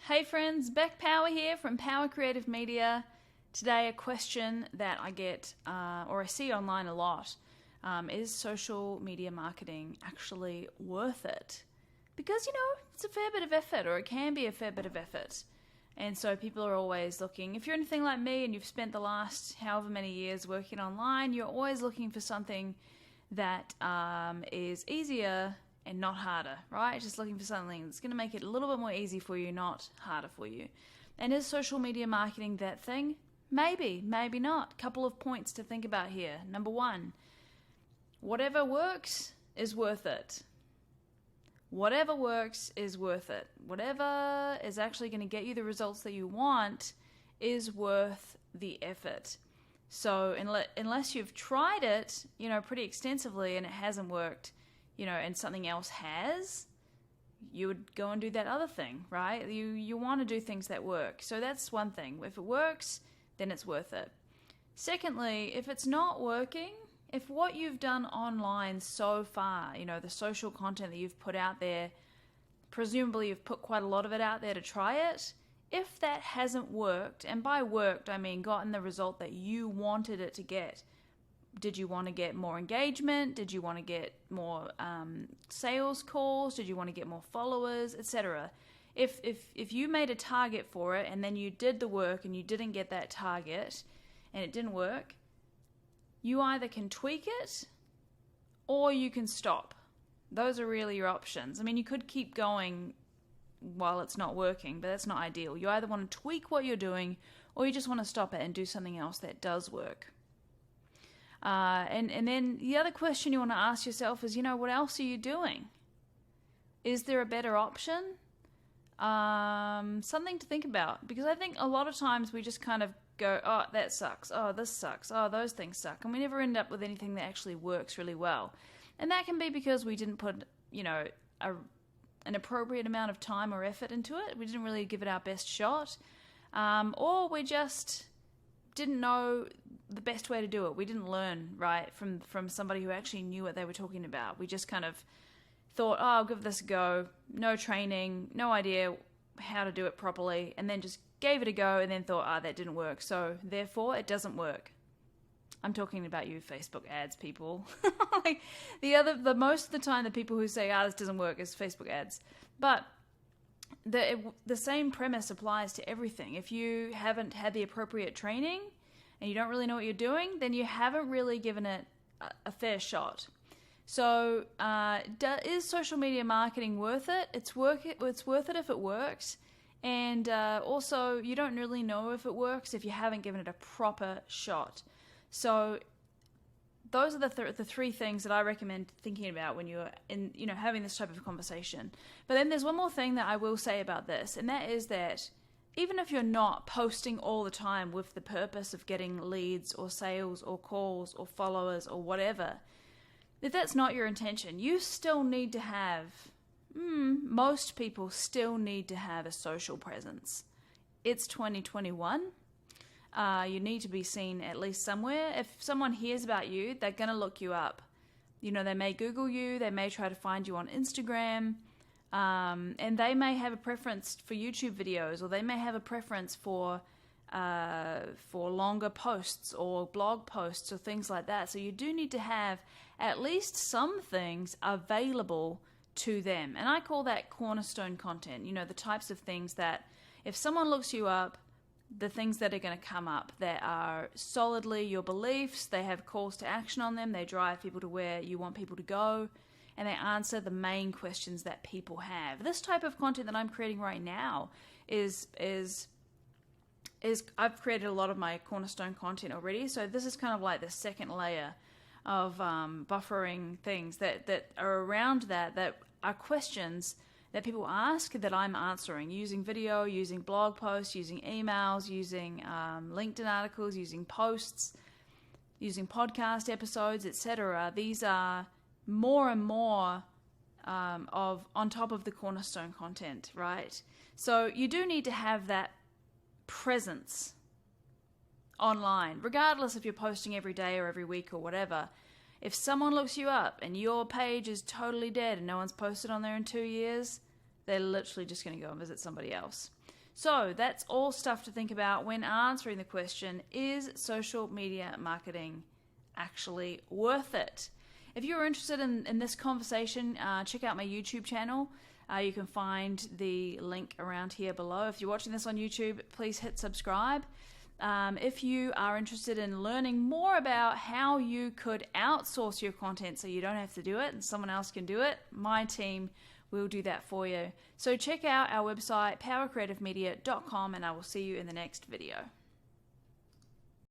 Hey friends, Beck Power here from Power Creative Media. Today a question that I get or I see online a lot is social media marketing actually worth it? Because, it's a fair bit of effort, or it can be a fair bit of effort. And so people are always looking. If you're anything like me and you've spent the last however many years working online, you're always looking for something that is easier and not harder, right? Just looking for something that's going to make it a little bit more easy for you, not harder for you. And is social media marketing that thing? Maybe, maybe not. Couple of points to think about here. Number one, whatever works is worth it. Whatever works is worth it. Whatever is actually going to get you the results that you want is worth the effort. So unless you've tried it, pretty extensively and it hasn't worked, and something else has, you would go and do that other thing, right? You want to do things that work. So that's one thing. If it works, then it's worth it. Secondly, if it's not working, if what you've done online so far, the social content that you've put out there, presumably you've put quite a lot of it out there to try it, if that hasn't worked, and by worked I mean gotten the result that you wanted it to get, did you want to get more engagement? Did you want to get more sales calls? Did you want to get more followers, etc.? If you made a target for it and then you did the work and you didn't get that target and it didn't work, you either can tweak it or you can stop. Those are really your options. I mean, you could keep going while it's not working, but that's not ideal. You either want to tweak what you're doing or you just want to stop it and do something else that does work. And then the other question you want to ask yourself is, what else are you doing? Is there a better option? Something to think about, because I think a lot of times we just kind of go, oh, that sucks. Oh, this sucks. Oh, those things suck. And we never end up with anything that actually works really well. And that can be because we didn't put, an appropriate amount of time or effort into it. We didn't really give it our best shot. Or we just didn't know the best way to do it. We didn't learn, right, from somebody who actually knew what they were talking about. We just kind of thought, I'll give this a go. No training, no idea how to do it properly, and then just gave it a go and then thought, that didn't work. So therefore, it doesn't work. I'm talking about you Facebook ads people. Like the most of the time, the people who say, this doesn't work is Facebook ads. But the same premise applies to everything. If you haven't had the appropriate training and you don't really know what you're doing, then you haven't really given it a fair shot. So is social media marketing worth it? It's worth it if it works. And also, you don't really know if it works if you haven't given it a proper shot. So those are the three things that I recommend thinking about when you're having this type of conversation. But then there's one more thing that I will say about this, and that is that even if you're not posting all the time with the purpose of getting leads or sales or calls or followers or whatever, if that's not your intention, you still need to have, most people still need to have a social presence. It's 2021. You need to be seen at least somewhere. If someone hears about you, they're going to look you up. They may Google you, they may try to find you on Instagram, and they may have a preference for YouTube videos, or they may have a preference for longer posts or blog posts or things like that. So you do need to have at least some things available to them. And I call that cornerstone content, the types of things that if someone looks you up, the things that are going to come up that are solidly your beliefs, they have calls to action on them, they drive people to where you want people to go, and they answer the main questions that people have. This type of content that I'm creating right now is I've created a lot of my cornerstone content already, so this is kind of like the second layer of buffering things that are around that are questions that people ask that I'm answering using video, using blog posts, using emails, using LinkedIn articles, using posts, using podcast episodes, etc. These are more and more of on top of the cornerstone content, right? So you do need to have that presence online, regardless if you're posting every day or every week or whatever. If someone looks you up and your page is totally dead and no one's posted on there in 2 years, they're literally just going to go and visit somebody else. So that's all stuff to think about when answering the question, is social media marketing actually worth it? If you're interested in this conversation, check out my YouTube channel. You can find the link around here below. If you're watching this on YouTube, please hit subscribe. If you are interested in learning more about how you could outsource your content so you don't have to do it and someone else can do it, my team will do that for you. So check out our website, powercreativemedia.com, and I will see you in the next video.